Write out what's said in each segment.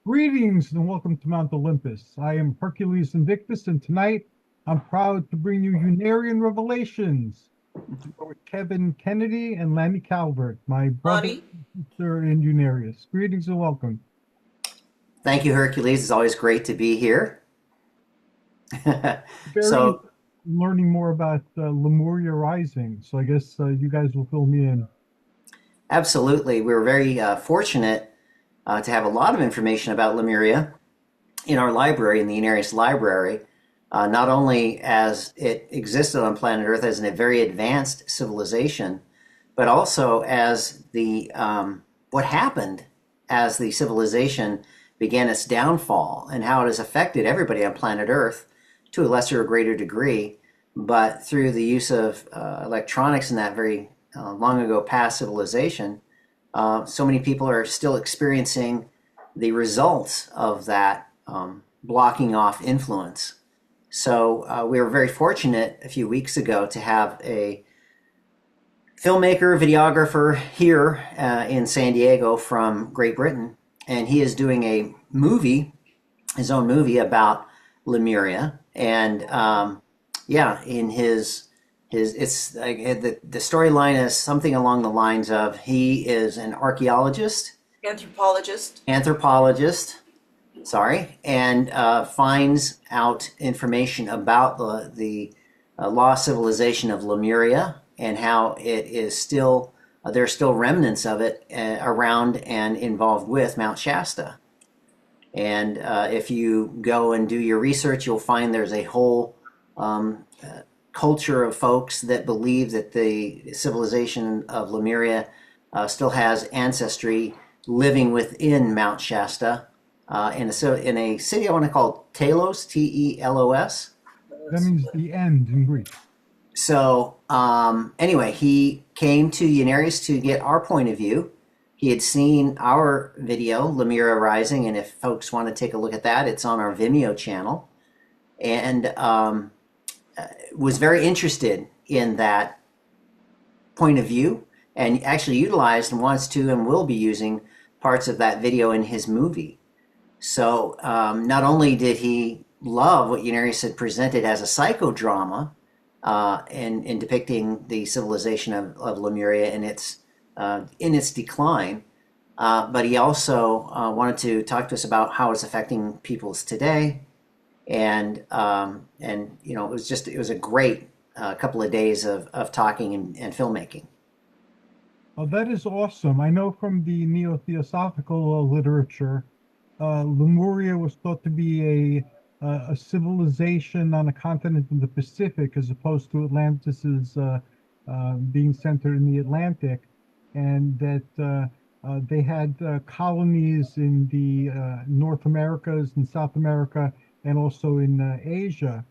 Greetings and welcome to Mount Olympus. I am Hercules Invictus, and tonight I'm proud to bring you UNARIUN Revelations with Kevin Kennedy and Lani Calvert, my brother Lani. and sister in UNARIUS. Greetings and welcome. Thank you, Hercules. It's always great to be here. Very So, interested in learning more about Lemuria Rising, so I guess you guys will fill me in. absolutely, we're very fortunate to have a lot of information about Lemuria in our library, in the UNARIUS library, not only as it existed on planet Earth as a very advanced civilization, but also as the what happened as the civilization began its downfall and how it has affected everybody on planet Earth to a lesser or greater degree. But through the use of electronics in that very long ago past civilization, so many people are still experiencing the results of that blocking off influence. So we were very fortunate a few weeks ago to have a filmmaker, videographer here in San Diego from Great Britain, and he is doing a movie, his own movie about Lemuria, and yeah, in his it's the storyline is something along the lines of he is an archaeologist, Anthropologist. anthropologist, sorry, and finds out information about the lost civilization of Lemuria and how it is still there are still remnants of it around and involved with Mount Shasta. And if you go and do your research, you'll find there's a whole culture of folks that believe that the civilization of Lemuria still has ancestry living within Mount Shasta in a city I want to call Telos, Telos. That means the end in Greek. So anyway, he came to UNARIUS to get our point of view. He had seen our video, Lemuria Rising, and if folks want to take a look at that, it's on our Vimeo channel. And was very interested in that point of view and actually utilized and wants to and will be using parts of that video in his movie. So not only did he love what UNARIUS had presented as a psychodrama in depicting the civilization of Lemuria in its decline, but he also wanted to talk to us about how it's affecting peoples today, and you know it was a great couple of days of talking and filmmaking. Oh, that is awesome. I know from the neo-theosophical literature, Lemuria was thought to be a civilization on a continent in the Pacific, as opposed to Atlantis's being centered in the Atlantic, and that they had colonies in the North Americas and South America, and also in Asia.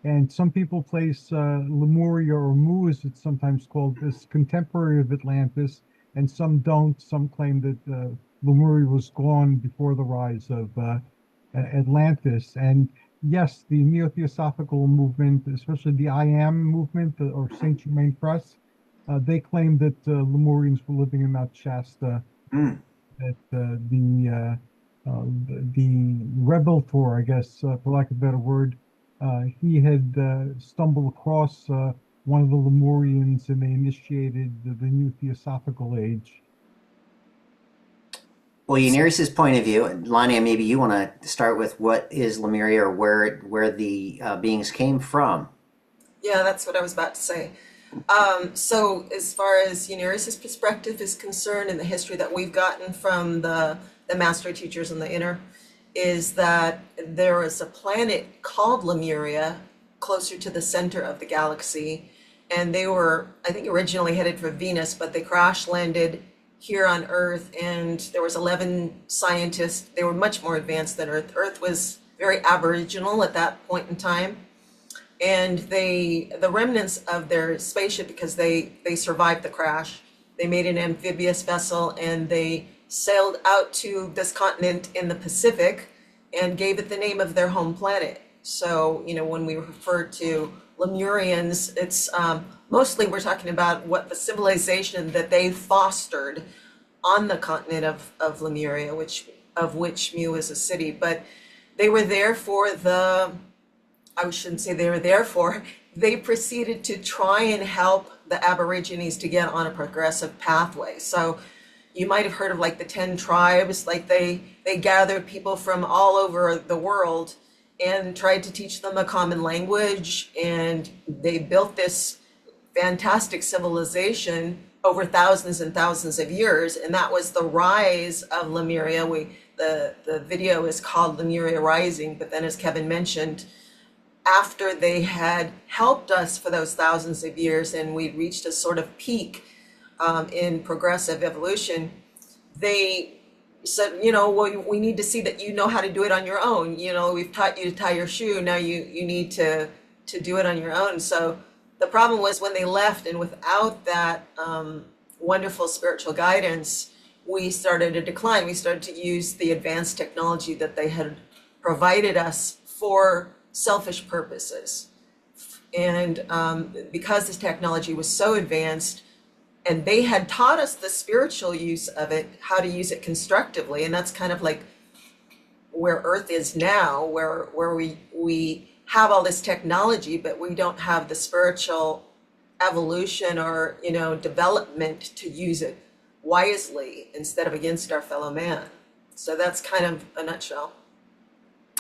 And some people place Lemuria, or Mu as it's sometimes called, as contemporary of Atlantis, and some don't. Some claim that Lemuria was gone before the rise of Atlantis. And yes, the neo-theosophical movement, especially the I Am movement or Saint Germain Press, they claim that Lemurians were living in Mount Shasta. Mm. That the Rebeltor, I guess, for lack of a better word, he had stumbled across one of the Lemurians, and they initiated the new theosophical age. Well, UNARIUS's point of view, Lani, maybe you want to start with what is Lemuria or where the beings came from. Yeah, that's what I was about to say. So as far as UNARIUS's perspective is concerned, and the history that we've gotten from the master teachers in the inner, is that there is a planet called Lemuria closer to the center of the galaxy, and they were, I think, originally headed for Venus, but they crash landed here on Earth, and there was 11 scientists. They were much more advanced than Earth. Earth was very aboriginal at that point in time, and the remnants of their spaceship, because they survived the crash, they made an amphibious vessel, and they sailed out to this continent in the Pacific and gave it the name of their home planet. So, you know, when we refer to Lemurians, it's mostly we're talking about what the civilization that they fostered on the continent of Lemuria, which of which Mu is a city, but they were there for I shouldn't say they were there for, they proceeded to try and help the Aborigines to get on a progressive pathway. So you might have heard of like the 10 tribes, like they gathered people from all over the world and tried to teach them a common language, and they built this fantastic civilization over thousands and thousands of years, and that was the rise of Lemuria. The video is called Lemuria Rising, but then as Kevin mentioned, after they had helped us for those thousands of years and we'd reached a sort of peak in progressive evolution, they said, well, we need to see that you know how to do it on your own. We've taught you to tie your shoe. Now you need to do it on your own. So the problem was when they left, and without that wonderful spiritual guidance, we started to decline. We started to use the advanced technology that they had provided us for selfish purposes. And because this technology was so advanced, and they had taught us the spiritual use of it, how to use it constructively, and that's kind of like where Earth is now, where we have all this technology, but we don't have the spiritual evolution or development to use it wisely instead of against our fellow man. So that's kind of a nutshell.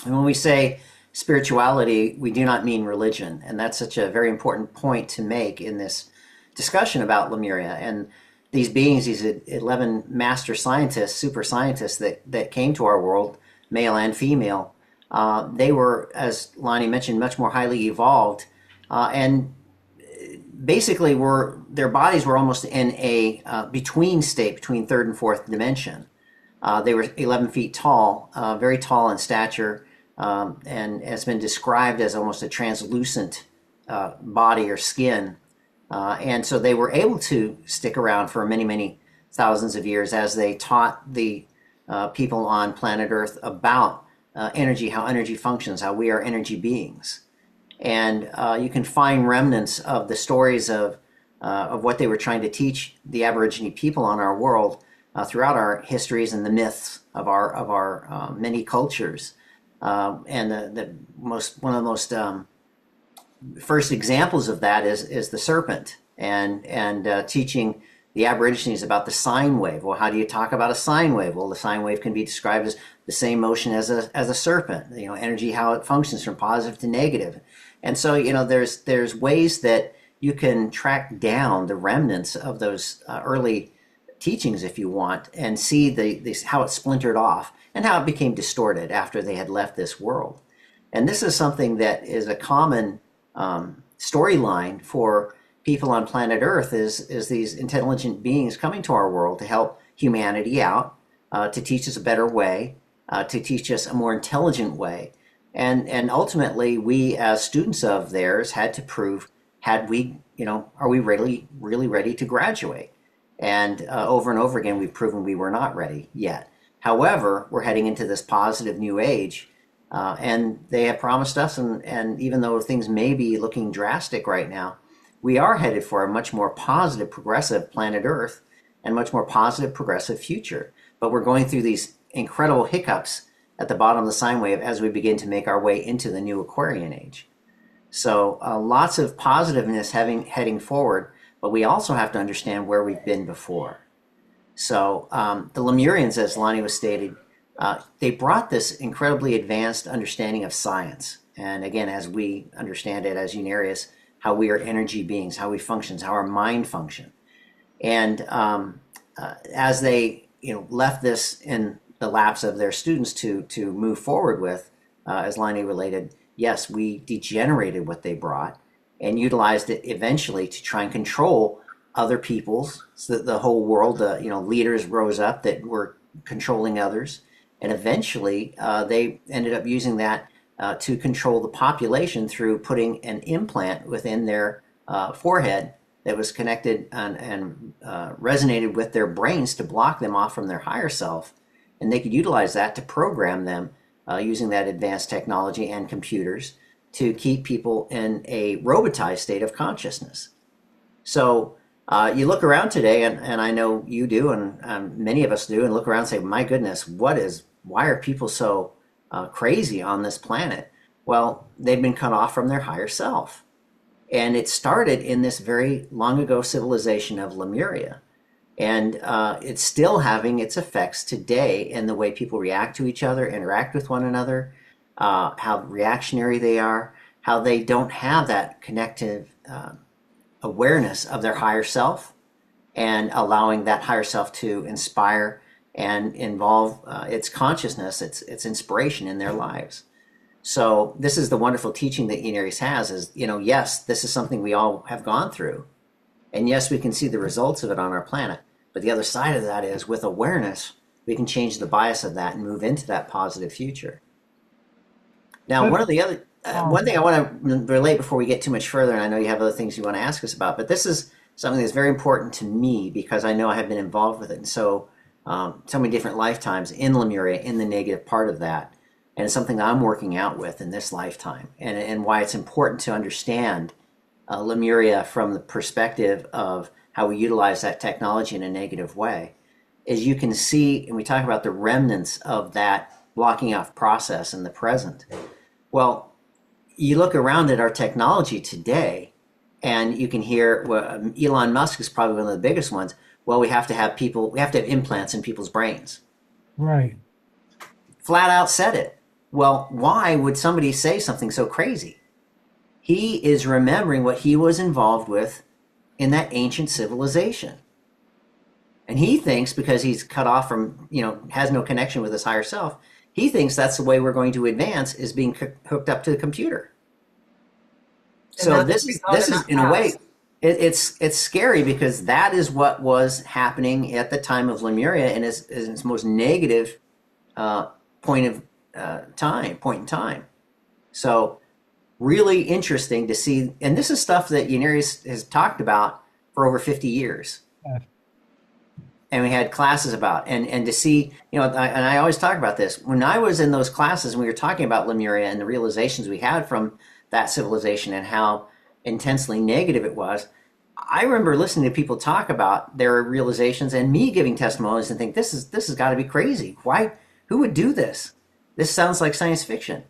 And when we say spirituality, we do not mean religion, and that's such a very important point to make in this discussion about Lemuria. And these beings, these 11 master scientists, super scientists that came to our world, male and female, they were, as Lani mentioned, much more highly evolved, and basically their bodies were almost in a between state, between third and fourth dimension. They were 11 feet tall, very tall in stature, and has been described as almost a translucent body or skin. And so they were able to stick around for many, many thousands of years as they taught the people on planet Earth about energy, how energy functions, how we are energy beings. And you can find remnants of the stories of what they were trying to teach the Aborigine people on our world throughout our histories and the myths of our many cultures. And one of the most first examples of that is the serpent, and teaching the Aborigines about the sine wave. Well, how do you talk about a sine wave? Well, the sine wave can be described as the same motion as a serpent. Energy, how it functions from positive to negative. And so there's ways that you can track down the remnants of those early teachings, if you want, and see how it splintered off and how it became distorted after they had left this world. And this is something that is a common storyline for people on planet Earth, is these intelligent beings coming to our world to help humanity out, to teach us a better way, to teach us a more intelligent way. And ultimately, we as students of theirs had to prove, are we really, really ready to graduate? And over again, we've proven we were not ready yet. However, we're heading into this positive new age, and they have promised us, and even though things may be looking drastic right now, we are headed for a much more positive, progressive planet Earth and much more positive, progressive future. But we're going through these incredible hiccups at the bottom of the sine wave as we begin to make our way into the new Aquarian age. So lots of positiveness heading forward, but we also have to understand where we've been before. So the Lemurians, as Lani was stated, they brought this incredibly advanced understanding of science. And again, as we understand it as UNARIUS, how we are energy beings, how we function, how our mind function. And as they left this in the laps of their students to move forward with, as Lani related, yes, we degenerated what they brought and utilized it eventually to try and control other peoples, so that the whole world, leaders rose up that were controlling others. And eventually they ended up using that to control the population through putting an implant within their forehead that was connected and resonated with their brains to block them off from their higher self. And they could utilize that to program them using that advanced technology and computers to keep people in a robotized state of consciousness. So you look around today, and I know you do, and many of us do, and look around and say, my goodness, what is why are people so crazy on this planet? Well, they've been cut off from their higher self. And it started in this very long ago civilization of Lemuria. And it's still having its effects today in the way people react to each other, interact with one another, how reactionary they are, how they don't have that connective awareness of their higher self, and allowing that higher self to inspire and involve its consciousness, its inspiration in their lives. So this is the wonderful teaching that UNARIUS has is, yes, this is something we all have gone through. And yes, we can see the results of it on our planet. But the other side of that is with awareness, we can change the bias of that and move into that positive future. Now, one thing I want to relate before we get too much further, and I know you have other things you want to ask us about, but this is something that's very important to me because I know I have been involved with it. And so many different lifetimes in Lemuria, in the negative part of that. And it's something that I'm working out with in this lifetime, and why it's important to understand Lemuria from the perspective of how we utilize that technology in a negative way. As you can see, and we talk about the remnants of that blocking off process in the present. Well, you look around at our technology today, and you can hear, well, Elon Musk is probably one of the biggest ones. Well, we have to have implants in people's brains. Right. Flat out said it. Well, why would somebody say something so crazy? He is remembering what he was involved with in that ancient civilization. And he thinks because he's cut off from, has no connection with his higher self, he thinks that's the way we're going to advance is being hooked up to the computer. So this is in a way, it's scary because that is what was happening at the time of Lemuria and is its most negative point in time. So really interesting to see, and this is stuff that UNARIUS has talked about for over 50 years. Yeah. And we had classes about, and to see, and I always talk about this, when I was in those classes and we were talking about Lemuria and the realizations we had from that civilization and how intensely negative it was, I remember listening to people talk about their realizations and me giving testimonies and think, this has got to be crazy. Why? Who would do this? This sounds like science fiction.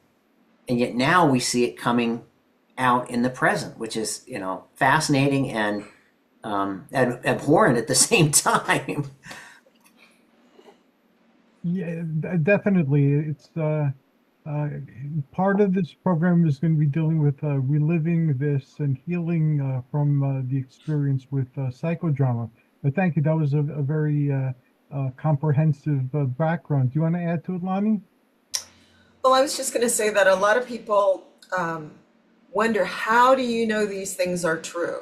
And yet now we see it coming out in the present, which is, fascinating and abhorrent at the same time. Yeah, definitely. It's part of this program is going to be dealing with reliving this and healing from the experience with psychodrama. But thank you. That was a very comprehensive background. Do you want to add to it, Lani? Well, I was just going to say that a lot of people wonder, how do you know these things are true?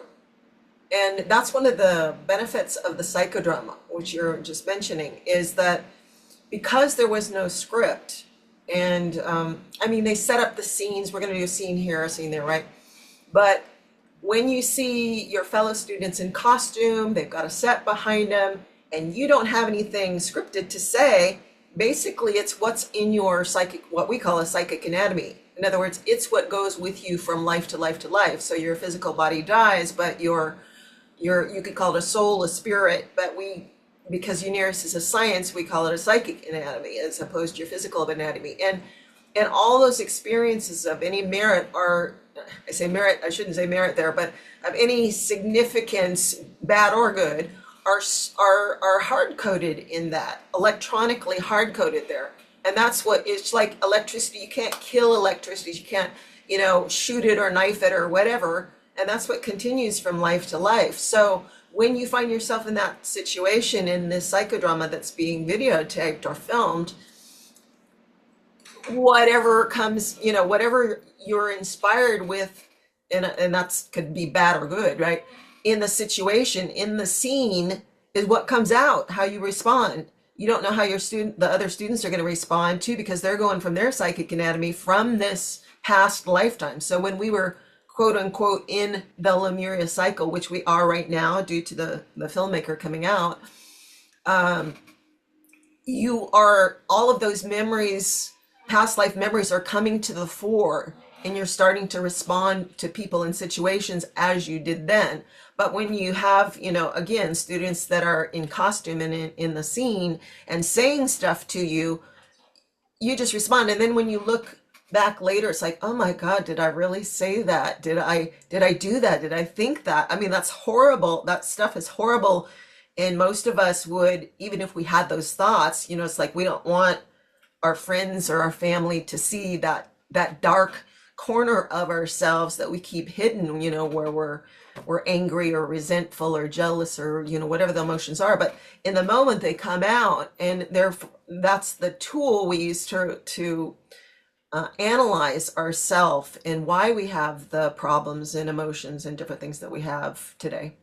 And that's one of the benefits of the psychodrama, which you're just mentioning, is that because there was no script, and they set up the scenes. We're going to do a scene here, a scene there, right? But when you see your fellow students in costume, they've got a set behind them, and you don't have anything scripted to say, basically it's what's in your psychic, what we call a psychic anatomy. In other words, it's what goes with you from life to life to life. So your physical body dies, but you could call it a soul, a spirit, but because UNARIUS is a science, we call it a psychic anatomy as opposed to your physical anatomy. And all those experiences of any merit are, I say merit, I shouldn't say merit there, but of any significance, bad or good, are hard-coded in that, electronically hard-coded there. And that's what it's like electricity. You can't kill electricity. You can't, shoot it or knife it or whatever. And that's what continues from life to life. So when you find yourself in that situation in this psychodrama that's being videotaped or filmed, whatever comes, whatever you're inspired with, and that's could be bad or good, right? In the situation, in the scene is what comes out, how you respond. You don't know how the other students are going to respond to, because they're going from their psychic anatomy from this past lifetime. So when we were quote unquote in the Lemuria cycle, which we are right now due to the filmmaker coming out, all of those memories, past life memories, are coming to the fore, and you're starting to respond to people and situations as you did then. But when you have, again, students that are in costume and in the scene and saying stuff to you, you just respond. And then when you look back later, it's like, oh my God, did I really say that? Did I do that? Did I think that? I mean, that's horrible. That stuff is horrible. And most of us would, even if we had those thoughts, it's like we don't want our friends or our family to see that dark corner of ourselves that we keep hidden, where we're angry or resentful or jealous or whatever the emotions are. But in the moment they come out, and that's the tool we use to analyze ourselves and why we have the problems and emotions and different things that we have today.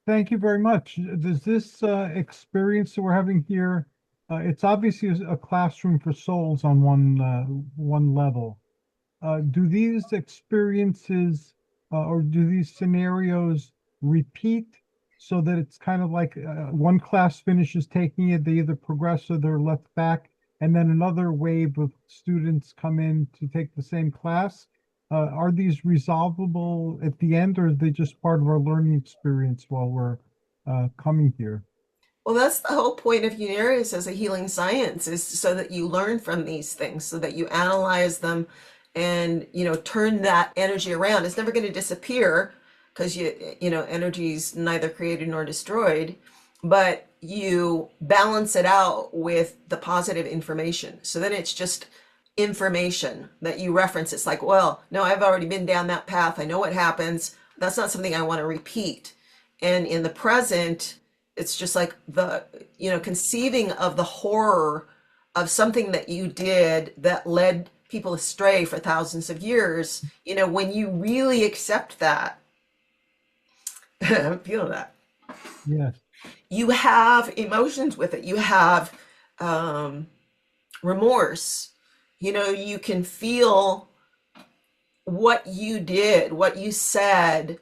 Thank you very much. Does this experience that we're having here, it's obviously a classroom for souls on one level. Do these experiences or do these scenarios repeat so that it's kind of like one class finishes taking it, they either progress or they're left back, and then another wave of students come in to take the same class? Are these resolvable at the end, or are they just part of our learning experience while we're coming here? Well, that's the whole point of UNARIUS as a healing science, is so that you learn from these things, so that you analyze them and, turn that energy around. It's never going to disappear because energy's neither created nor destroyed, but you balance it out with the positive information. So then it's just information that you reference. It's like, well, no, I've already been down that path. I know what happens. That's not something I want to repeat. And in the present, it's just like conceiving of the horror of something that you did that led people astray for thousands of years. When you really accept that, I'm feeling that. Yes. You have emotions with it. You have remorse. You can feel what you did, what you said,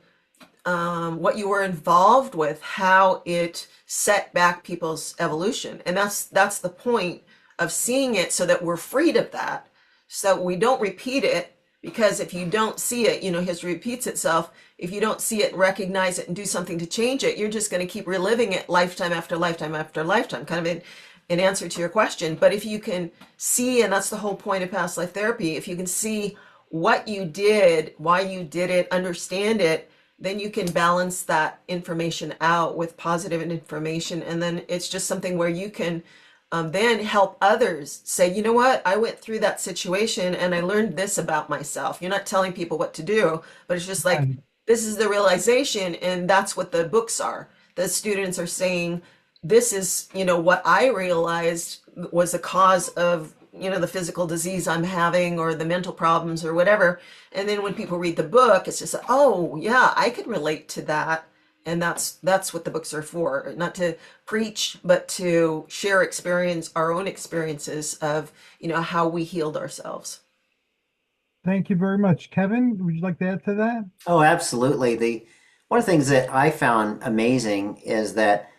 what you were involved with, how it set back people's evolution. And that's the point of seeing it, so that we're freed of that, so we don't repeat it. Because if you don't see it, history repeats itself. If you don't see it, recognize it, and do something to change it, you're just going to keep reliving it lifetime after lifetime after lifetime, kind of in answer to your question. But if you can see, and that's the whole point of past life therapy, if you can see what you did, why you did it, understand it, then you can balance that information out with positive information. And then it's just something where you can then help others say, you know what, I went through that situation and I learned this about myself. You're not telling people what to do, but it's just like, Right. this is the realization. And that's what the books are. The students are saying, this is, what I realized was the cause of, the physical disease I'm having, or the mental problems, or whatever. And then when people read the book, it's just, oh yeah, I could relate to that. And that's what the books are for, not to preach, but to share our own experiences of, how we healed ourselves. Thank you very much. Kevin, would you like to add to that? Oh, absolutely. One of the things that I found amazing is that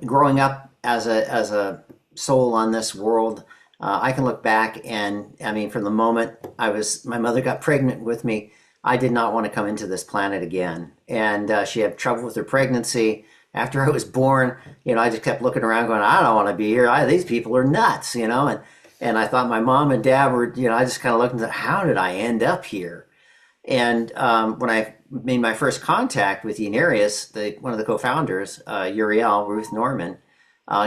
growing up as a soul on this world, I can look back, and I mean, from the moment my mother got pregnant with me, I did not want to come into this planet again. And she had trouble with her pregnancy. After I was born, I just kept looking around going, I don't want to be here. These people are nuts, and I thought my mom and dad were, I just kind of looked and said, how did I end up here? And when I made my first contact with UNARIUS, one of the co-founders, Uriel, Ruth Norman,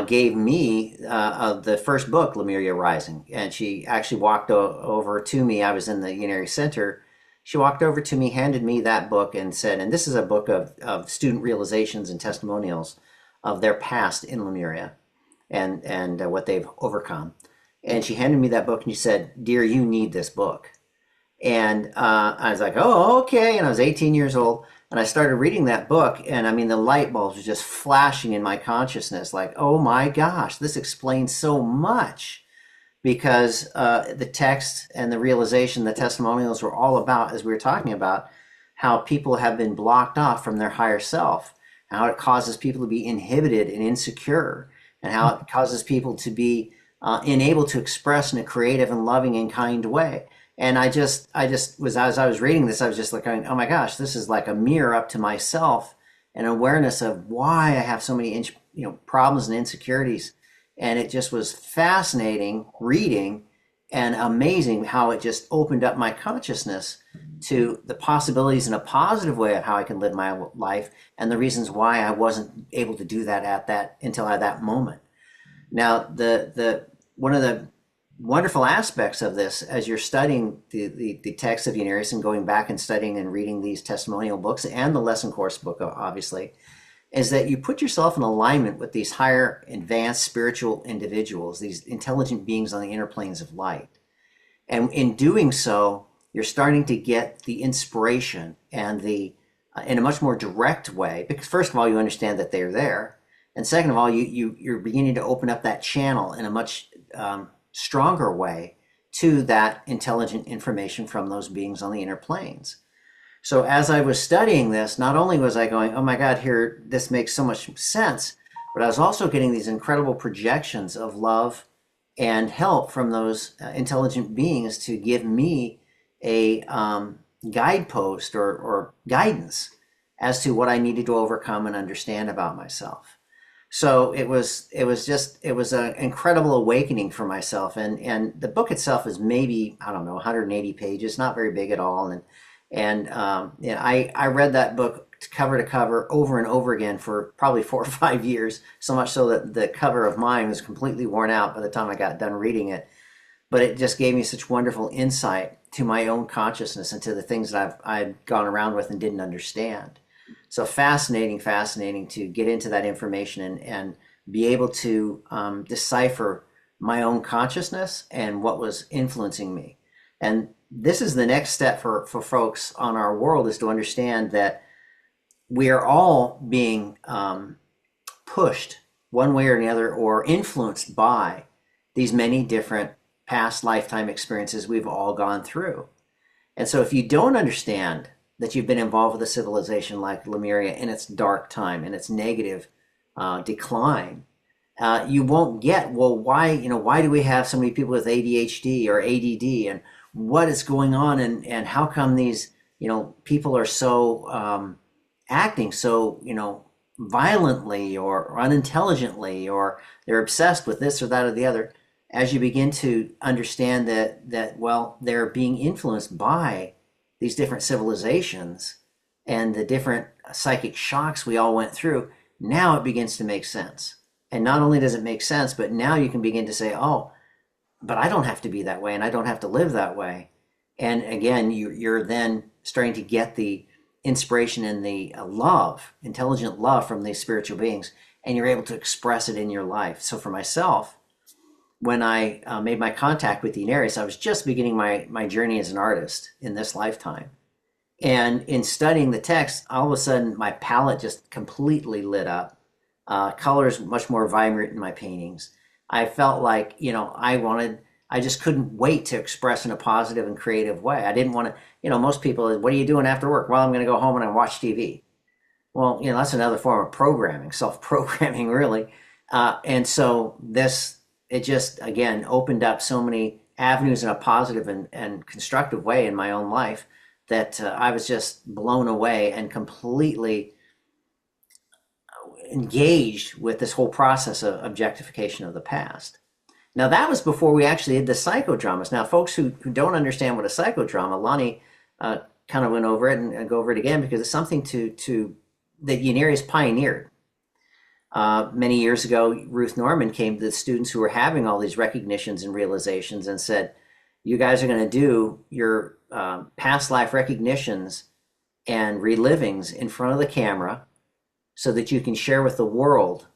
gave me the first book, Lemuria Rising. And she actually walked over to me. I was in the UNARIUS Center. She walked over to me, handed me that book, and said, and this is a book of student realizations and testimonials of their past in Lemuria and what they've overcome. And she handed me that book, and she said, dear, you need this book. And I was like, oh, okay. And I was 18 years old, and I started reading that book, and I mean, the light bulbs were just flashing in my consciousness, like, oh my gosh, this explains so much. Because the text and the realization, the testimonials were all about, as we were talking about, how people have been blocked off from their higher self, how it causes people to be inhibited and insecure, and how it causes people to be unable to express in a creative and loving and kind way. And I just was, as I was reading this, I was just like going, oh my gosh, this is like a mirror up to myself, and awareness of why I have so many problems and insecurities. And it just was fascinating reading and amazing how it just opened up my consciousness to the possibilities in a positive way of how I can live my life and the reasons why I wasn't able to do that until at that moment. Now, the one of the wonderful aspects of this, as you're studying the text of Unarius and going back and studying and reading these testimonial books and the lesson course book, obviously, is that you put yourself in alignment with these higher advanced spiritual individuals, these intelligent beings on the inner planes of light. And in doing so, you're starting to get the inspiration and in a much more direct way, because first of all, you understand that they're there. And second of all, you're beginning to open up that channel in a much stronger way to that intelligent information from those beings on the inner planes. So as I was studying this, not only was I going, oh my God, this makes so much sense, but I was also getting these incredible projections of love and help from those intelligent beings to give me a guidepost or guidance as to what I needed to overcome and understand about myself. So it was an incredible awakening for myself. And the book itself is maybe, I don't know, 180 pages, not very big at all. And I read that book cover to cover over and over again for probably 4 or 5 years, so much so that the cover of mine was completely worn out by the time I got done reading it. But it just gave me such wonderful insight to my own consciousness and to the things that I'd gone around with and didn't understand. So fascinating to get into that information and be able to decipher my own consciousness and what was influencing me. And this is the next step for folks on our world, is to understand that we are all being pushed one way or another or influenced by these many different past lifetime experiences we've all gone through. And so if you don't understand that you've been involved with a civilization like Lemuria in its dark time, in its negative decline, you won't get, well, why do we have so many people with ADHD or ADD, and what is going on, and how come these, people are so acting so, violently or unintelligently, or they're obsessed with this or that or the other. As you begin to understand that well, they're being influenced by these different civilizations and the different psychic shocks we all went through, now it begins to make sense. And not only does it make sense, but now you can begin to say, oh, but I don't have to be that way and I don't have to live that way. And again, you're then starting to get the inspiration and the intelligent love from these spiritual beings, and you're able to express it in your life. So for myself, when I made my contact with the UNARIUS, I was just beginning my journey as an artist in this lifetime. And in studying the text, all of a sudden my palette just completely lit up. Colors much more vibrant in my paintings. I felt like, I just couldn't wait to express in a positive and creative way. I didn't want to, most people, what are you doing after work? Well, I'm going to go home and I watch TV. Well, that's another form of programming, self-programming really. And so it just, again, opened up so many avenues in a positive and constructive way in my own life that I was just blown away and completely engaged with this whole process of objectification of the past. Now, that was before we actually did the psychodramas. Now, folks who don't understand what a psychodrama, Lani kind of went over it and go over it again, because it's something that UNARIUS pioneered. Many years ago, Ruth Norman came to the students who were having all these recognitions and realizations and said, you guys are going to do your past life recognitions and relivings in front of the camera so that you can share with the world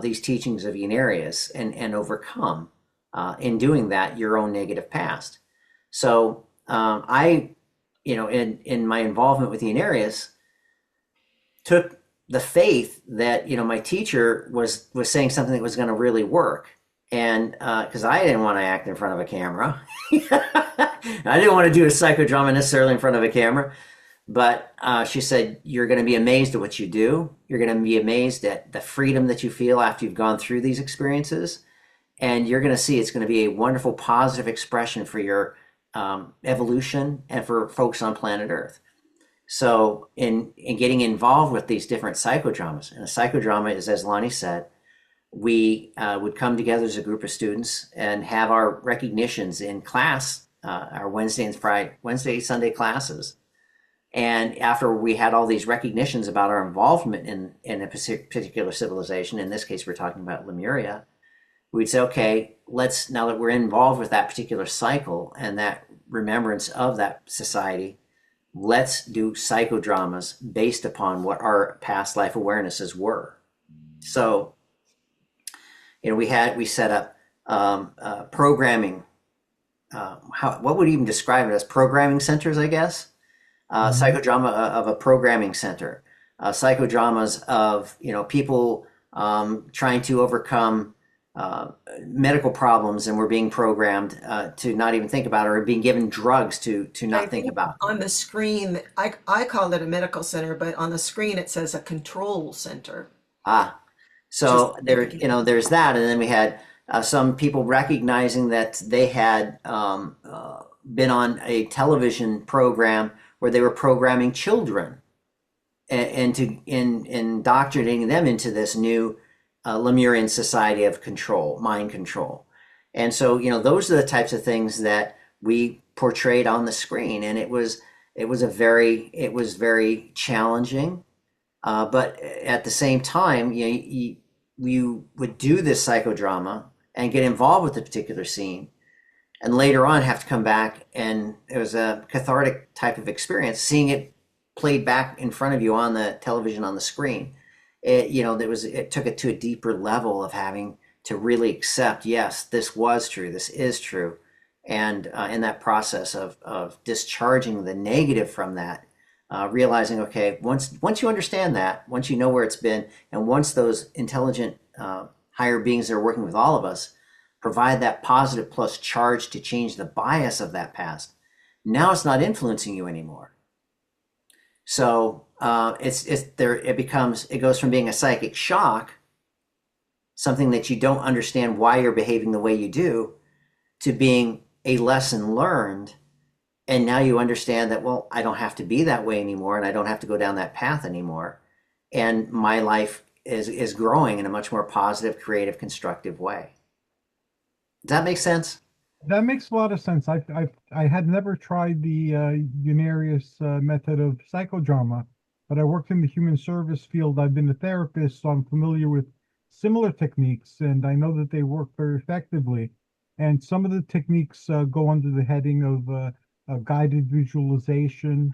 these teachings of UNARIUS and overcome, in doing that, your own negative past. So I, in my involvement with UNARIUS, took the faith that my teacher was saying something that was going to really work, and because I didn't want to act in front of a camera, I didn't want to do a psychodrama necessarily in front of a camera, but she said, you're going to be amazed at what you do. You're going to be amazed at the freedom that you feel after you've gone through these experiences, and you're going to see it's going to be a wonderful positive expression for your evolution and for folks on planet Earth. So in getting involved with these different psychodramas, and a psychodrama is, as Lani said, we would come together as a group of students and have our recognitions in class, our Wednesday, Sunday classes. And after we had all these recognitions about our involvement in a particular civilization, in this case, we're talking about Lemuria, we'd say, okay, now that we're involved with that particular cycle and that remembrance of that society, let's do psychodramas based upon what our past life awarenesses were. So, we set up programming. What would even describe it as programming centers, I guess? Psychodrama of a programming center, psychodramas of people trying to overcome medical problems, and we're being programmed to not even think about it, or being given drugs to not think about. On the screen, I call it a medical center, but on the screen it says a control center. So there's that, and then we had some people recognizing that they had been on a television program where they were programming children and indoctrinating them into this new Lemurian society of control, mind control. And so, those are the types of things that we portrayed on the screen. And it was very challenging. But at the same time, you would do this psychodrama and get involved with the particular scene, and later on have to come back, and it was a cathartic type of experience seeing it played back in front of you on the television, on the screen. It took it to a deeper level of having to really accept, yes, this was true, this is true, and in that process of discharging the negative from that, realizing, okay, once you understand that, once you know where it's been, and once those intelligent higher beings that are working with all of us provide that positive plus charge to change the bias of that past, now it's not influencing you anymore. So it goes from being a psychic shock, something that you don't understand why you're behaving the way you do, to being a lesson learned. And now you understand that, well, I don't have to be that way anymore, and I don't have to go down that path anymore. And my life is growing in a much more positive, creative, constructive way. Does that make sense? That makes a lot of sense. I had never tried the Unarius method of psychodrama, but I worked in the human service field. I've been a therapist, so I'm familiar with similar techniques, and I know that they work very effectively. And some of the techniques go under the heading of guided visualization.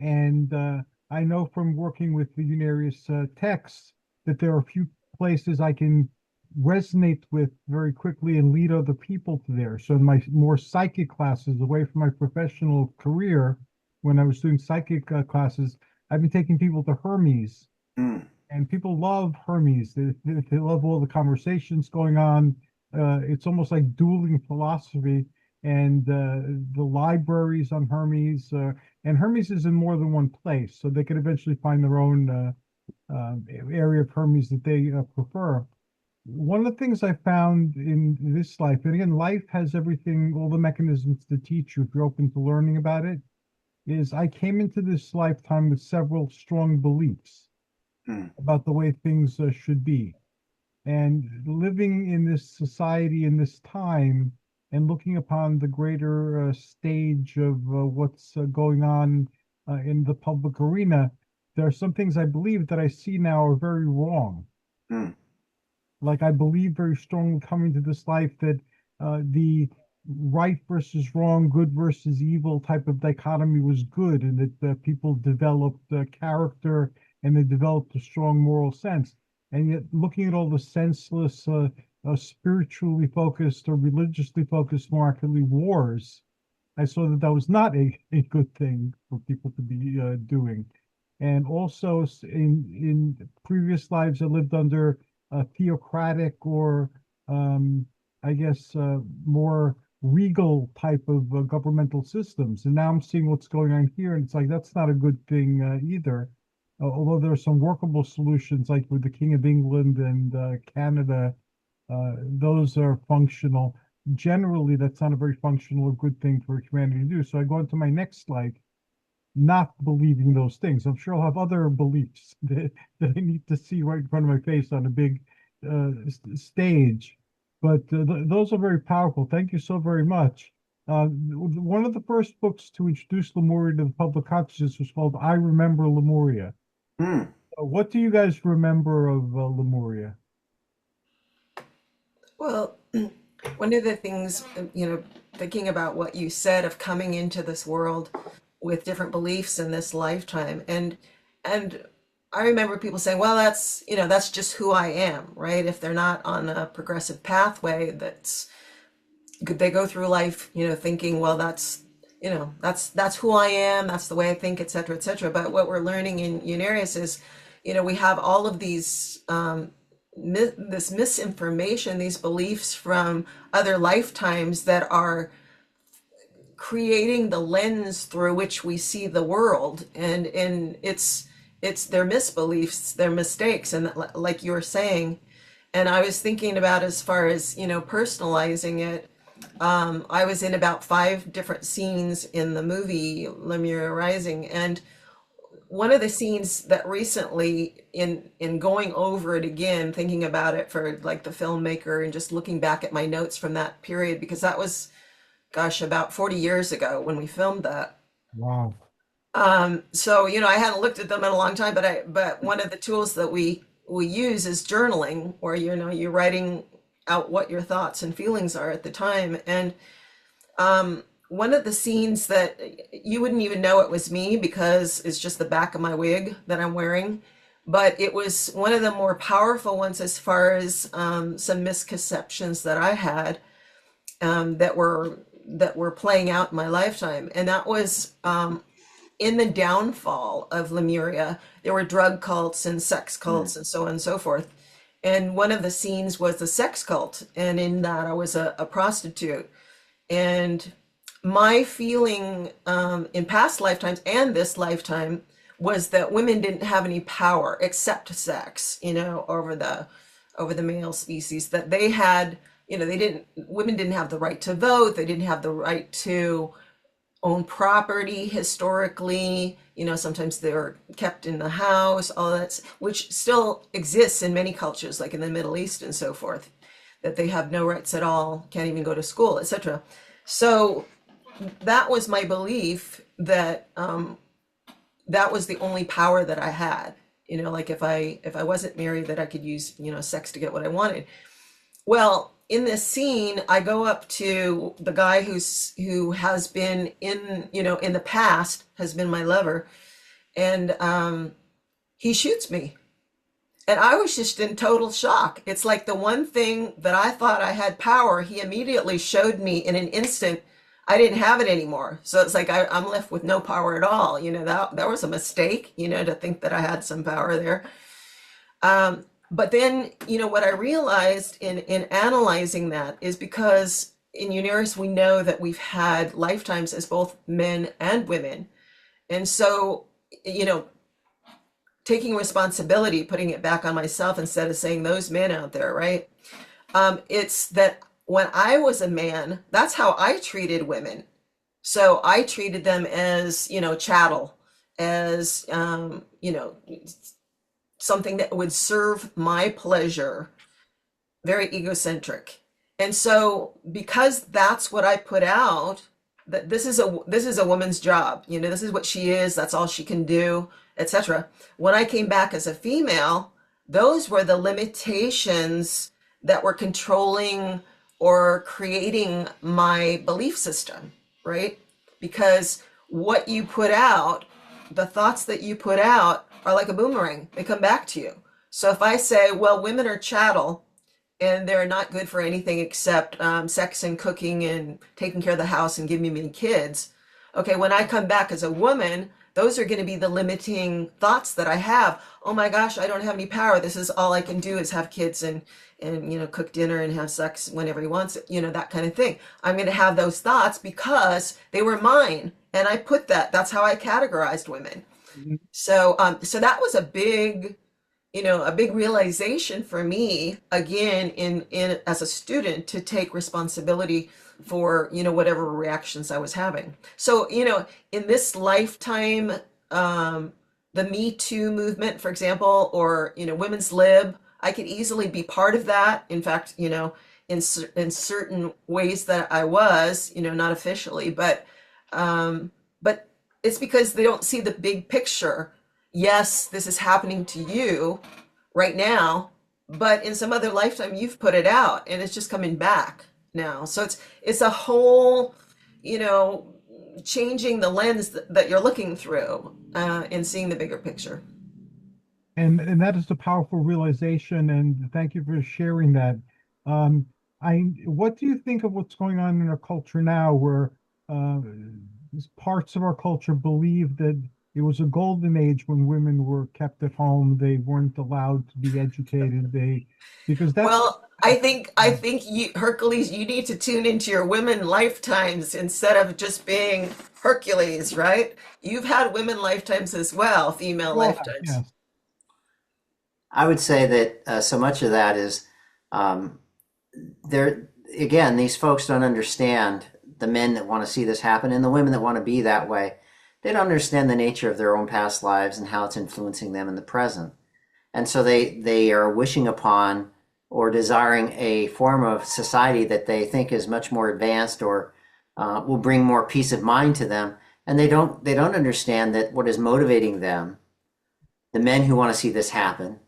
And I know from working with the Unarius texts that there are a few places I can resonate with very quickly and lead other people to there. So in my more psychic classes, away from my professional career, when I was doing psychic classes, I've been taking people to Hermes. And people love Hermes. They love all the conversations going on. It's almost like dueling philosophy. And the libraries on Hermes, and Hermes is in more than one place, so they could eventually find their own area of Hermes that they prefer. One of the things I found in this life, and again, life has everything, all the mechanisms to teach you if you're open to learning about it, is I came into this lifetime with several strong beliefs about the way things should be. And living in this society, in this time, and looking upon the greater stage of what's going on in the public arena, there are some things I believe that I see now are very wrong. Like I believe very strongly coming to this life that the right versus wrong, good versus evil type of dichotomy was good, and that people developed character and they developed a strong moral sense. And yet looking at all the senseless, spiritually focused or religiously focused, more accurately, wars, I saw that was not a good thing for people to be doing. And also in previous lives, I lived under theocratic or I guess more regal type of governmental systems. And now I'm seeing what's going on here, and it's like that's not a good thing either. Although there are some workable solutions, like with the King of England and Canada, those are functional. Generally, that's not a very functional or good thing for humanity to do. So I go into my next slide not believing those things. I'm sure I'll have other beliefs that I need to see right in front of my face on a big stage. But those are very powerful. Thank you so very much. One of the first books to introduce Lemuria to the public consciousness was called I Remember Lemuria. Hmm. What do you guys remember of Lemuria? Well, one of the things, thinking about what you said of coming into this world with different beliefs in this lifetime, and I remember people saying, well, that's just who I am, right? If they're not on a progressive pathway, they go through life, thinking, well, that's who I am, that's the way I think, et cetera, et cetera. But what we're learning in Unarius is, we have all of these this misinformation, these beliefs from other lifetimes that are creating the lens through which we see the world, and it's their misbeliefs, their mistakes, and like you were saying. And I was thinking about, as far as personalizing it, I was in about 5 different scenes in the movie Lemuria Rising, and one of the scenes that recently, in going over it again, thinking about it for like the filmmaker and just looking back at my notes from that period, because that was, gosh, about 40 years ago when we filmed that. Wow. So I hadn't looked at them in a long time, but one of the tools that we use is journaling, where you're writing out what your thoughts and feelings are at the time. And one of the scenes that you wouldn't even know it was me, because it's just the back of my wig that I'm wearing, but it was one of the more powerful ones, as far as some misconceptions that I had, that were playing out in my lifetime. And that was, in the downfall of Lemuria, there were drug cults and sex cults and so on and so forth. And one of the scenes was the sex cult, and in that I was a prostitute. And my feeling, in past lifetimes and this lifetime, was that women didn't have any power except sex, over the male species. That they had, women didn't have the right to vote. They didn't have the right to own property historically. Sometimes they were kept in the house, all that, which still exists in many cultures, like in the Middle East and so forth, that they have no rights at all, can't even go to school, etc. So that was my belief, that that was the only power that I had. Like if I wasn't married, that I could use sex to get what I wanted. Well, in this scene, I go up to the guy who has been in the past, has been my lover, and he shoots me. And I was just in total shock. It's like the one thing that I thought I had power, he immediately showed me in an instant I didn't have it anymore. So it's like I'm left with no power at all. That was a mistake, to think that I had some power there. But then, what I realized in analyzing that is, because in Unarius we know that we've had lifetimes as both men and women. And so, taking responsibility, putting it back on myself instead of saying those men out there, right? It's that when I was a man, that's how I treated women. So I treated them as, chattel, as, something that would serve my pleasure, very egocentric. And so, because that's what I put out, that this is a woman's job, this is what she is, that's all she can do, etc. When I came back as a female, those were the limitations that were controlling or creating my belief system, right? Because what you put out, the thoughts that you put out, are like a boomerang. They come back to you. So if I say, well, women are chattel and they're not good for anything except sex and cooking and taking care of the house and giving me kids. Okay, when I come back as a woman, those are going to be the limiting thoughts that I have. Oh my gosh, I don't have any power. This is all I can do, is have kids and cook dinner and have sex whenever he wants it, that kind of thing. I'm going to have those thoughts because they were mine, and I put that's how I categorized women. Mhm. So that was a big realization for me, again, in as a student, to take responsibility for whatever reactions I was having. So in this lifetime, the Me Too movement, for example, or women's lib, I could easily be part of that. In fact, in certain ways that I was, not officially, but it's because they don't see the big picture. Yes, this is happening to you right now, but in some other lifetime you've put it out and it's just coming back now. So it's a whole, you know, changing the lens that you're looking through and seeing the bigger picture. And that is a powerful realization, and thank you for sharing that. Um, what do you think of what's going on in our culture now, where uh, parts of our culture believe that it was a golden age when women were kept at home, they weren't allowed to be educated, because that's Well, I think you, Hercules, you need to tune into your women lifetimes instead of just being Hercules, right? You've had women lifetimes as well, female well, lifetimes. yes. I would say that so much of that is um, there again, these folks don't understand the men that want to see this happen and the women that want to be that way. They don't understand the nature of their own past lives and how it's influencing them in the present. And so they are wishing upon or desiring a form of society that they think is much more advanced or will bring more peace of mind to them. And they don't understand that what is motivating them, the men who want to see this happen,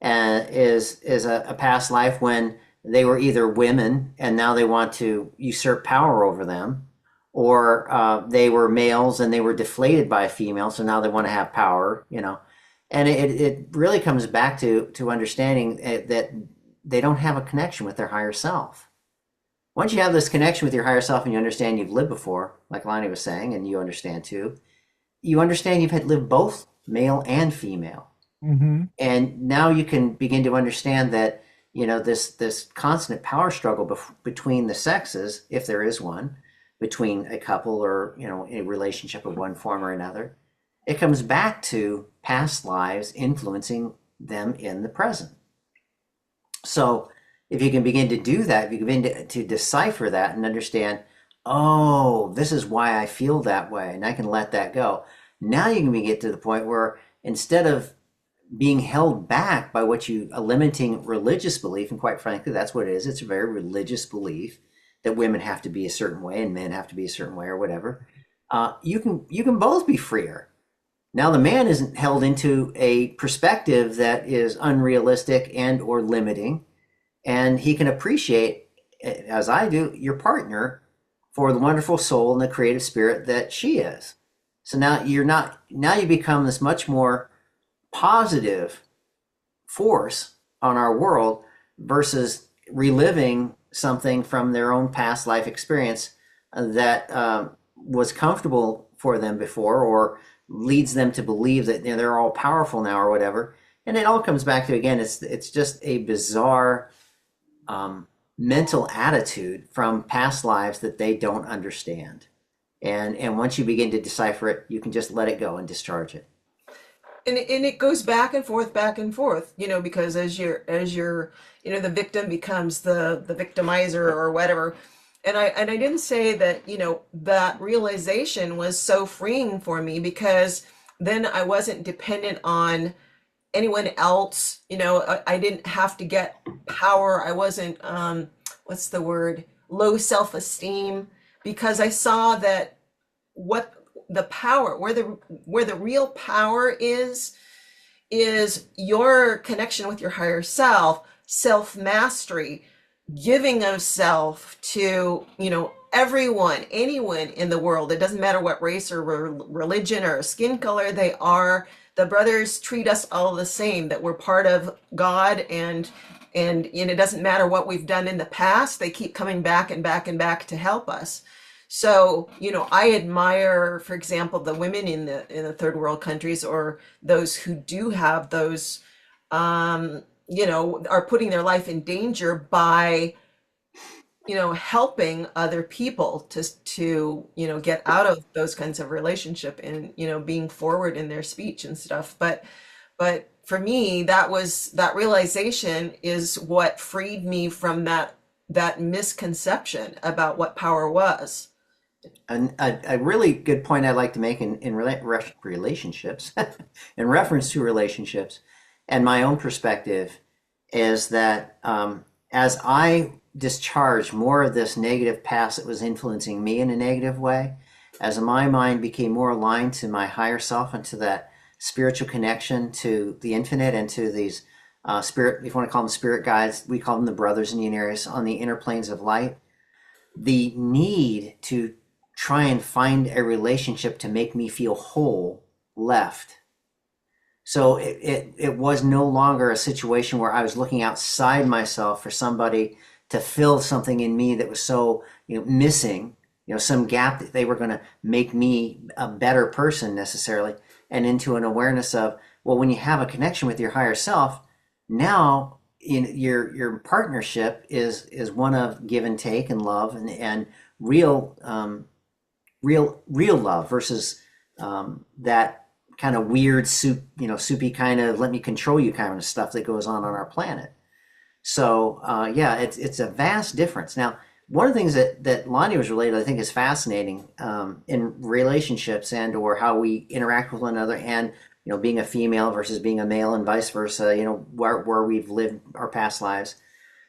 is a past life when they were either women and now they want to usurp power over them, or they were males and they were deflated by a female, so now they want to have power, you know. And it really comes back to understanding that they don't have a connection with their higher self. Once you have this connection with your higher self and you understand you've lived before, like Lani was saying, and you understand too, you understand you've had lived both male and female. Hmm. And now you can begin to understand that, this constant power struggle between the sexes, if there is one, between a couple or, a relationship of one form or another, it comes back to past lives influencing them in the present. So if you can begin to do that, if you can begin to decipher that and understand, oh, this is why I feel that way, and I can let that go. Now you can get to the point where instead of being held back by a limiting religious belief, and quite frankly, that's what it is. It's a very religious belief that women have to be a certain way and men have to be a certain way or whatever. You can both be freer. Now the man isn't held into a perspective that is unrealistic and or limiting, and he can appreciate, as I do, your partner for the wonderful soul and the creative spirit that she is. So now you become this much more positive force on our world versus reliving something from their own past life experience that was comfortable for them before, or leads them to believe that they're all powerful now or whatever. And it all comes back to, again, it's just a bizarre mental attitude from past lives that they don't understand. And once you begin to decipher it, you can just let it go and discharge it. And it goes back and forth, because as you're the victim becomes the victimizer or whatever. And I didn't say that, that realization was so freeing for me, because then I wasn't dependent on anyone else. I didn't have to get power. I wasn't what's the word, low self-esteem, because I saw that what the power, where the real power is your connection with your higher self, self-mastery, giving of self to, everyone, anyone in the world. It doesn't matter what race or religion or skin color they are. The brothers treat us all the same, that we're part of God, and it doesn't matter what we've done in the past. They keep coming back and back and back to help us. So, I admire, for example, the women in the third world countries, or those who do have those, are putting their life in danger by, helping other people to get out of those kinds of relationship, and, being forward in their speech and stuff. But for me, that realization is what freed me from that misconception about what power was. And a really good point I'd like to make in relationships, in reference to relationships, and my own perspective, is that as I discharged more of this negative past that was influencing me in a negative way, as my mind became more aligned to my higher self and to that spiritual connection to the infinite and to these spirit, if you want to call them spirit guides, we call them the brothers in Unarius on the inner planes of light, the need to try and find a relationship to make me feel whole left. So it was no longer a situation where I was looking outside myself for somebody to fill something in me that was so, missing, some gap that they were going to make me a better person necessarily, and into an awareness of, well, when you have a connection with your higher self, now your partnership is one of give and take and love and real love versus that kind of weird soupy kind of let me control you kind of stuff that goes on our planet. So yeah, it's a vast difference. Now, one of the things that Lani was related, I think, is fascinating in relationships and or how we interact with one another, and being a female versus being a male and vice versa. Where we've lived our past lives.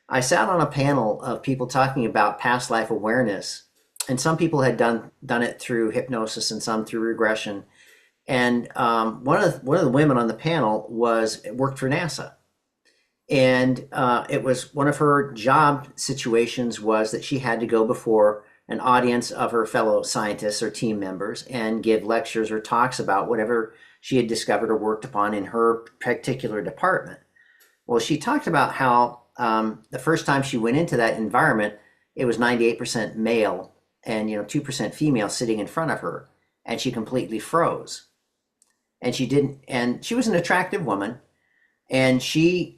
I sat on a panel of people talking about past life awareness, and some people had done it through hypnosis and some through regression. And one of the women on the panel worked for NASA, and it was one of her job situations was that she had to go before an audience of her fellow scientists or team members and give lectures or talks about whatever she had discovered or worked upon in her particular department. Well, she talked about how the first time she went into that environment, it was 98% male and 2% female sitting in front of her, and she completely froze. And she was an attractive woman, and she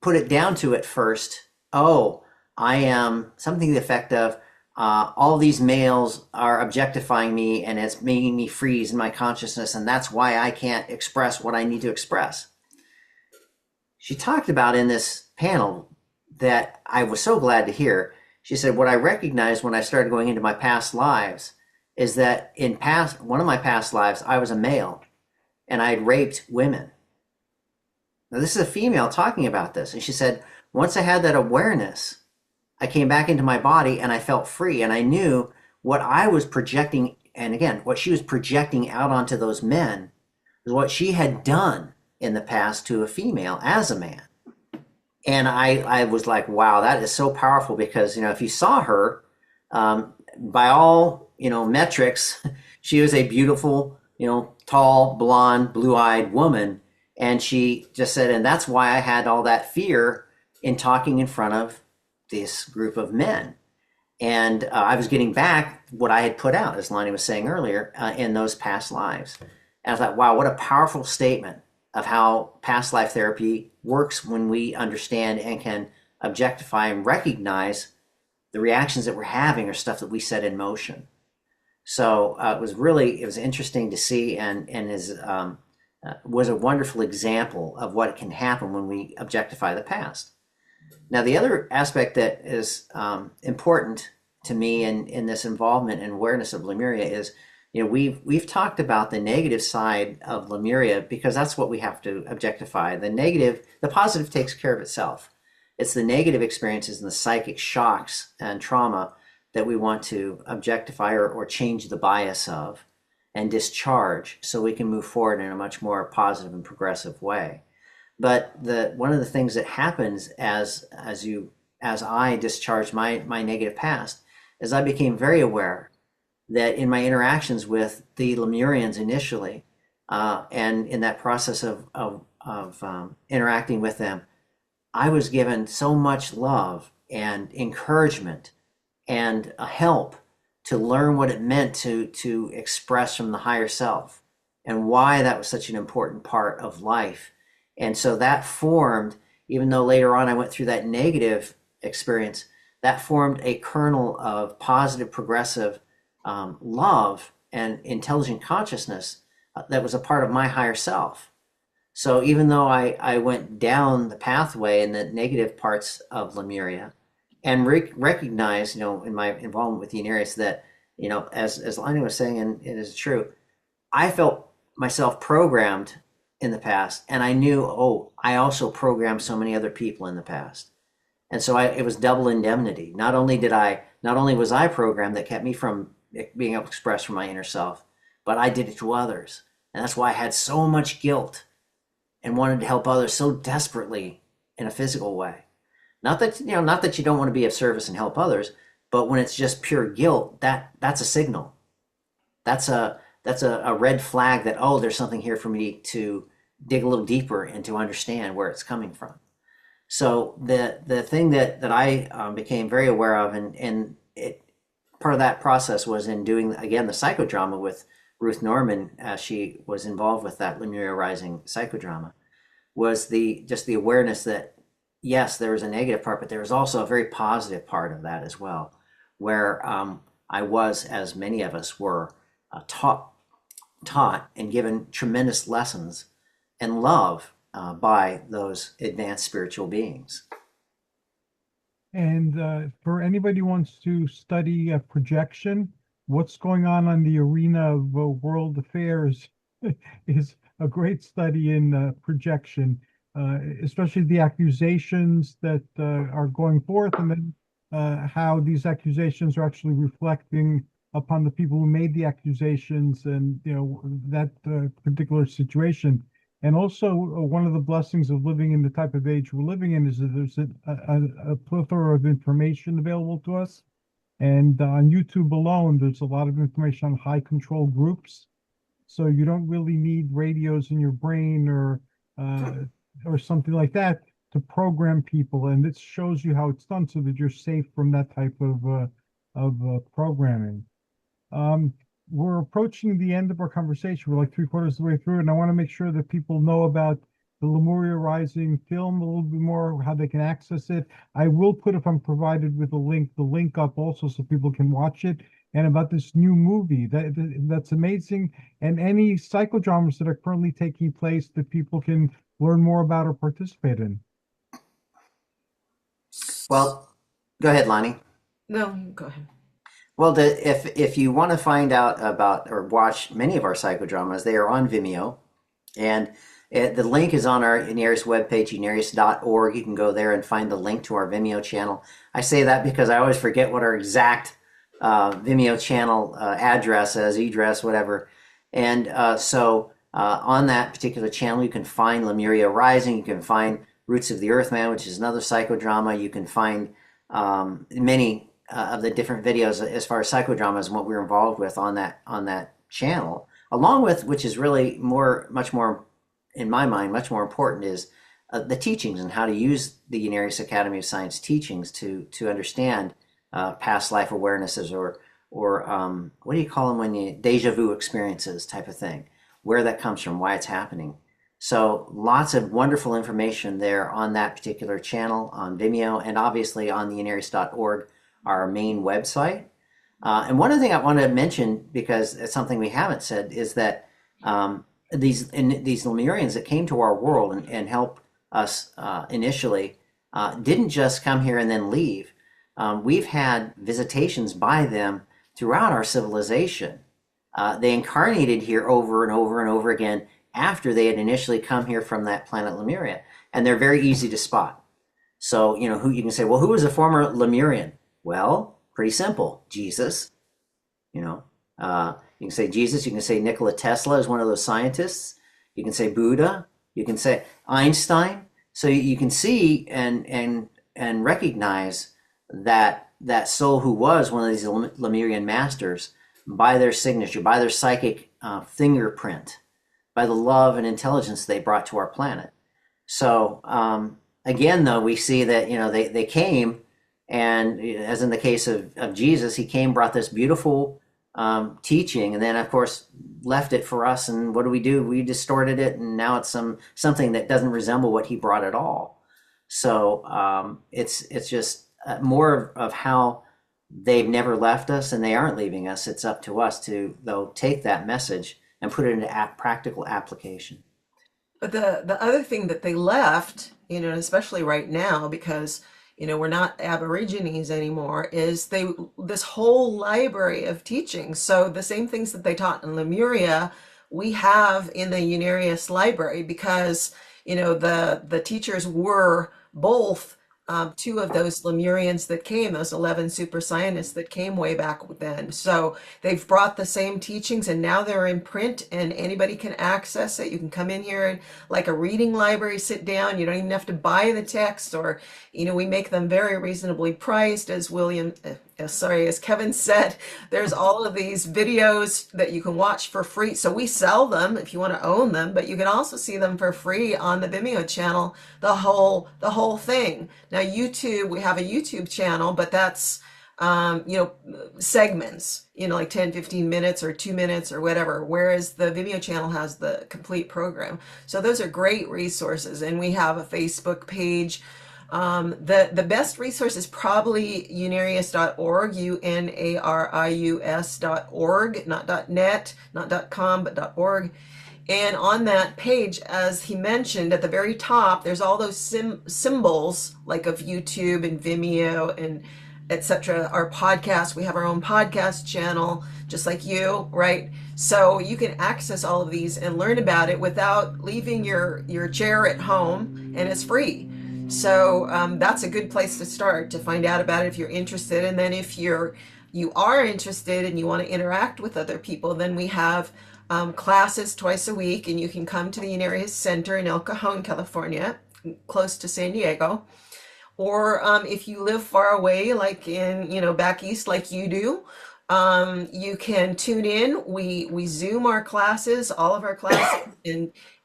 put it down to at first, oh, I am something to the effect of, all these males are objectifying me and it's making me freeze in my consciousness, and that's why I can't express what I need to express. She talked about in this panel that I was so glad to hear. She said, what I recognized when I started going into my past lives is that in one of my past lives, I was a male and I had raped women. Now, this is a female talking about this. And she said, once I had that awareness, I came back into my body and I felt free. And I knew what I was projecting. And again, what she was projecting out onto those men was what she had done in the past to a female as a man. And I was like, wow, that is so powerful, because, if you saw her, by all, metrics, she was a beautiful, tall, blonde, blue-eyed woman. And she just said, and that's why I had all that fear in talking in front of this group of men. And I was getting back what I had put out, as Lani was saying earlier, in those past lives. And I thought, wow, what a powerful statement of how past life therapy works when we understand and can objectify and recognize the reactions that we're having or stuff that we set in motion. So it was interesting to see, and was a wonderful example of what can happen when we objectify the past. Now, the other aspect that is important to me in this involvement and awareness of Lemuria is, we've talked about the negative side of Lemuria because that's what we have to objectify. The positive takes care of itself. It's the negative experiences and the psychic shocks and trauma that we want to objectify or change the bias of and discharge so we can move forward in a much more positive and progressive way. But one of the things that happens as I discharged my negative past is I became very aware that in my interactions with the Lemurians initially, and in that process of interacting with them, I was given so much love and encouragement and a help to learn what it meant to express from the higher self and why that was such an important part of life. And so that formed, even though later on I went through that negative experience, that formed a kernel of positive, progressive love and intelligent consciousness that was a part of my higher self. So even though I went down the pathway in the negative parts of Lemuria and recognized, in my involvement with the UNARIUS that, as Lani was saying, and it is true, I felt myself programmed in the past, and I knew, oh, I also programmed so many other people in the past. And so it was double indemnity. Not only was I programmed that kept me from being able to express from my inner self, but I did it to others. And that's why I had so much guilt and wanted to help others so desperately in a physical way. Not that you don't want to be of service and help others, but when it's just pure guilt, that's a signal. That's a red flag that, oh, there's something here for me to dig a little deeper and to understand where it's coming from. So the thing that I became very aware of, and part of that process was in doing, again, the psychodrama with Ruth Norman, as she was involved with that Lemuria Rising psychodrama, was just the awareness that, yes, there was a negative part, but there was also a very positive part of that as well, where I was, as many of us were, taught and given tremendous lessons and love by those advanced spiritual beings. And for anybody who wants to study projection, what's going on the arena of world affairs is a great study in projection, especially the accusations that are going forth, and then how these accusations are actually reflecting upon the people who made the accusations, and that particular situation. And also, one of the blessings of living in the type of age we're living in is that there's a plethora of information available to us. And on YouTube alone, there's a lot of information on high control groups. So you don't really need radios in your brain or something like that to program people. And this shows you how it's done so that you're safe from that type of programming. We're approaching the end of our conversation. We're like 3/4 of the way through, and I want to make sure that people know about the Lemuria Rising film a little bit more, how they can access it. I will put, if I'm provided with the link up also so people can watch it, and about this new movie. That's amazing. And any psychodramas that are currently taking place that people can learn more about or participate in. Well, go ahead, Lani. No, go ahead. Well, if you want to find out about or watch many of our psychodramas, they are on Vimeo, and the link is on our UNARIUS webpage, unarius.org. You can go there and find the link to our Vimeo channel. I say that because I always forget what our exact Vimeo channel address is, eDress, whatever. And so on that particular channel, you can find Lemuria Rising. You can find Roots of the Earthman, which is another psychodrama. You can find many of the different videos as far as psychodramas and what we're involved with on that channel, along with, which is really much more in my mind, much more important, is the teachings and how to use the UNARIUS Academy of Science teachings to understand past life awarenesses or what do you call them when you deja vu experiences type of thing, where that comes from, why it's happening. So lots of wonderful information there on that particular channel on Vimeo, and obviously on the unarius.org, our main website. And one other thing I want to mention, because it's something we haven't said, is that these Lemurians that came to our world and helped us initially didn't just come here and then leave. We've had visitations by them throughout our civilization. They incarnated here over and over and over again after they had initially come here from that planet Lemuria, and they're very easy to spot. So, who you can say, well, who was a former Lemurian? Well, pretty simple. Jesus. You can say Jesus. You can say Nikola Tesla is one of those scientists. You can say Buddha. You can say Einstein. So you can see and recognize that soul who was one of these Lemurian masters by their signature, by their psychic fingerprint, by the love and intelligence they brought to our planet. So again, though, we see that they came. And as in the case of Jesus, he came, brought this beautiful teaching, and then, of course, left it for us. And what do? We distorted it, and now it's something that doesn't resemble what he brought at all. So it's just more of how they've never left us, and they aren't leaving us. It's up to us to, though, take that message and put it into practical application. But the other thing that they left, especially right now, because we're not Aborigines anymore, is this whole library of teachings. So the same things that they taught in Lemuria we have in the Unarius library because, the teachers were both two of those Lemurians that came, those 11 super scientists that came way back then. So they've brought the same teachings and now they're in print and anybody can access it. You can come in here and like a reading library, sit down. You don't even have to buy the text or, we make them very reasonably priced as as Kevin said, there's all of these videos that you can watch for free. So we sell them if you want to own them, but you can also see them for free on the Vimeo channel, the whole thing. Now YouTube, we have a YouTube channel, but that's segments, like 10, 15 minutes or 2 minutes or whatever, whereas the Vimeo channel has the complete program. So those are great resources. And we have a Facebook page. The best resource is probably unarius.org, UNARIUS.org, not .net, not .com, but .org. And on that page, as he mentioned, at the very top, there's all those symbols like of YouTube and Vimeo and etc. Our podcast, we have our own podcast channel, just like you, right? So you can access all of these and learn about it without leaving your chair at home, and it's free. So that's a good place to start to find out about it if you're interested. And then if you are interested and you want to interact with other people, then we have classes twice a week, and you can come to the Unarius Center in El Cajon, California, close to San Diego. Or if you live far away, like in, back east like you do, you can tune in. We Zoom our classes, all of our classes,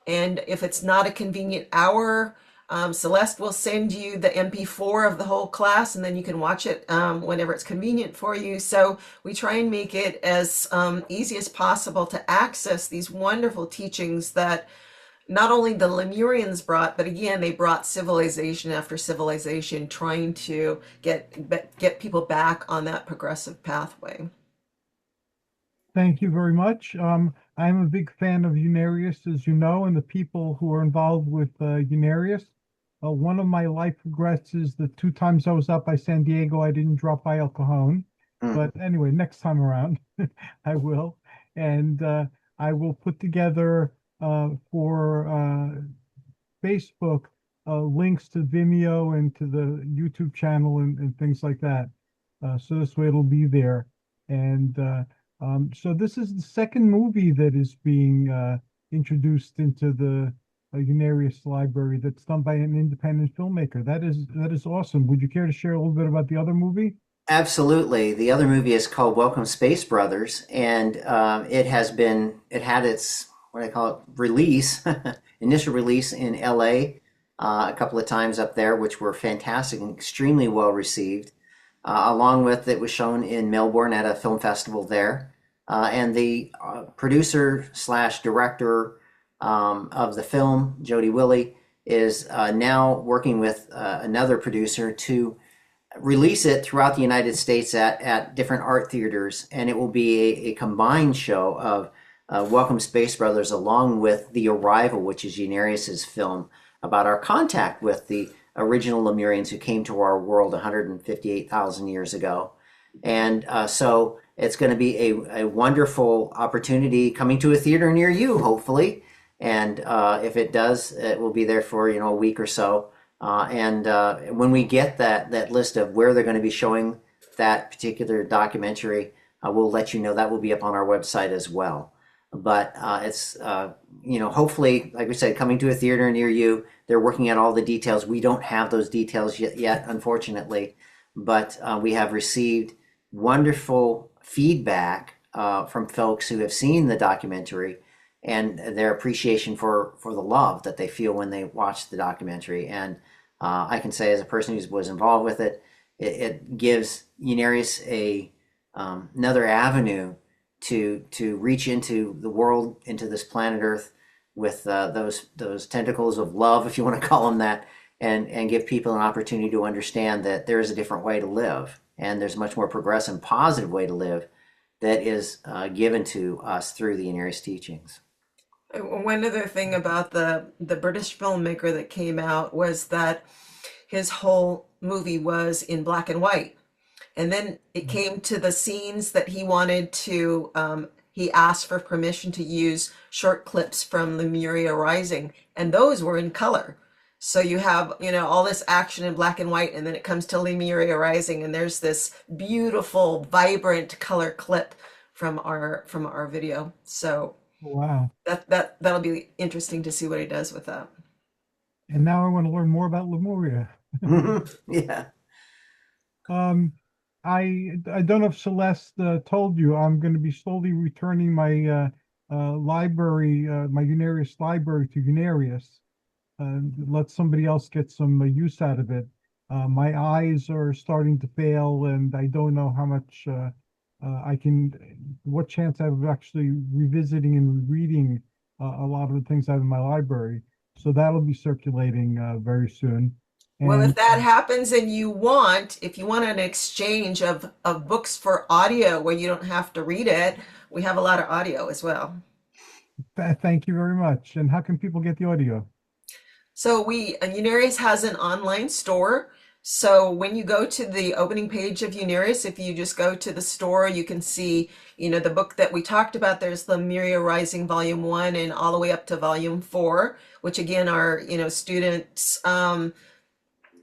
and if it's not a convenient hour, Celeste will send you the MP4 of the whole class, and then you can watch it whenever it's convenient for you. So we try and make it as easy as possible to access these wonderful teachings that not only the Lemurians brought, but again, they brought civilization after civilization, trying to get people back on that progressive pathway. Thank you very much. I'm a big fan of Unarius, as you know, and the people who are involved with Unarius. One of my life regrets is the 2 times I was up by San Diego, I didn't drop by El Cajon. But anyway, next time around, I will. And I will put together for Facebook links to Vimeo and to the YouTube channel and things like that. So this way it'll be there. And so this is the second movie that is being introduced into the Unarius library that's done by an independent filmmaker. That is awesome. Would you care to share a little bit about the other movie? Absolutely. The other movie is called Welcome Space Brothers, and it had its, what I call it, release, initial release in LA a couple of times up there, which were fantastic and extremely well received. Along with it was shown in Melbourne at a film festival there. And the producer slash director of the film, Jody Willie, is now working with another producer to release it throughout the United States at different art theaters. And it will be a combined show of Welcome Space Brothers along with The Arrival, which is Unarius's film about our contact with the original Lemurians who came to our world 158,000 years ago. And so it's going to be a wonderful opportunity coming to a theater near you, hopefully. And if it does, it will be there for a week or so. And when we get that list of where they're going to be showing that particular documentary, we'll let you know. That will be up on our website as well. But it's hopefully, like we said, coming to a theater near you. They're working out all the details. We don't have those details yet, unfortunately. But we have received wonderful feedback from folks who have seen the documentary and their appreciation for the love that they feel when they watch the documentary. And I can say, as a person who was involved with it, it gives Unarius another avenue to reach into the world, into this planet Earth, with those tentacles of love, if you want to call them that, and give people an opportunity to understand that there is a different way to live, and there's a much more progressive and positive way to live that is given to us through the Unarius teachings. One other thing about the British filmmaker that came out was that his whole movie was in black and white. And then it came to the scenes that he wanted to, he asked for permission to use short clips from Lemuria Rising, and those were in color. So you have, all this action in black and white, and then it comes to Lemuria Rising, and there's this beautiful, vibrant color clip from our video. So Wow. that'll be interesting to see what he does with that. And now I want to learn more about Lemuria. Yeah. Um, I don't know if Celeste told you, I'm going to be slowly returning my library, my Unarius library to Unarius. Let somebody else get some use out of it. My eyes are starting to fail, and I don't know how much what chance I have of actually revisiting and reading a lot of the things out of my library. So that'll be circulating very soon. Well, if And that happens and if you want an exchange of books for audio where you don't have to read it, we have a lot of audio as well. Thank you very much. And how can people get the audio? So Unarius has an online store. So when you go to the opening page of Unarius, if you just go to the store, you can see, the book that we talked about. There's Lemuria Rising Volume 1 and all the way up to Volume 4, which again are, students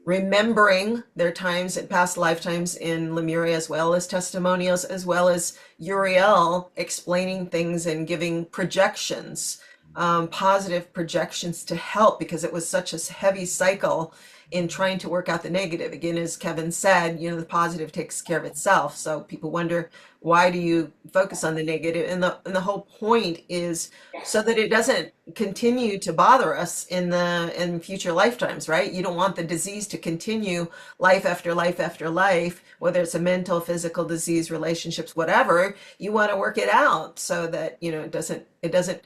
remembering their times and past lifetimes in Lemuria, as well as testimonials, as well as Uriel explaining things and giving projections, positive projections to help, because it was such a heavy cycle in trying to work out the negative. Again, as Kevin said, the positive takes care of itself. So people wonder, why do you focus on the negative? And the whole point is so that it doesn't continue to bother us in future lifetimes, right? You don't want the disease to continue life after life after life, whether it's a mental, physical disease, relationships, whatever. You want to work it out so that it doesn't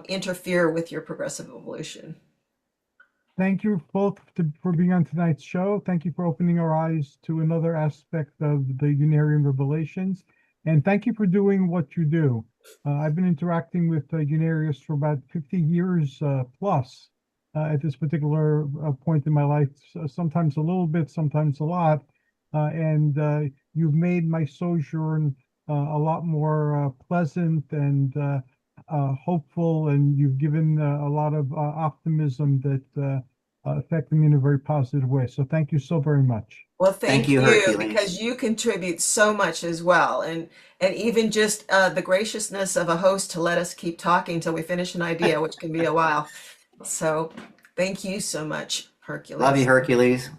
interfere with your progressive evolution. Thank you both for being on tonight's show. Thank you for opening our eyes to another aspect of the Unarian revelations. And thank you for doing what you do. I've been interacting with Unarius for about 50 years plus at this particular point in my life, sometimes a little bit, sometimes a lot. And you've made my sojourn a lot more pleasant and hopeful, and you've given a lot of optimism that affected me in a very positive way. So thank you so very much. Well, thank you, you, Hercules. because you contribute so much as well, and even just the graciousness of a host to let us keep talking till we finish an idea, which can be a while. So thank you so much, Hercules. Love you, Hercules.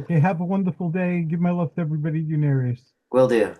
Okay, have a wonderful day. Give my love to everybody at Unarius. Will do.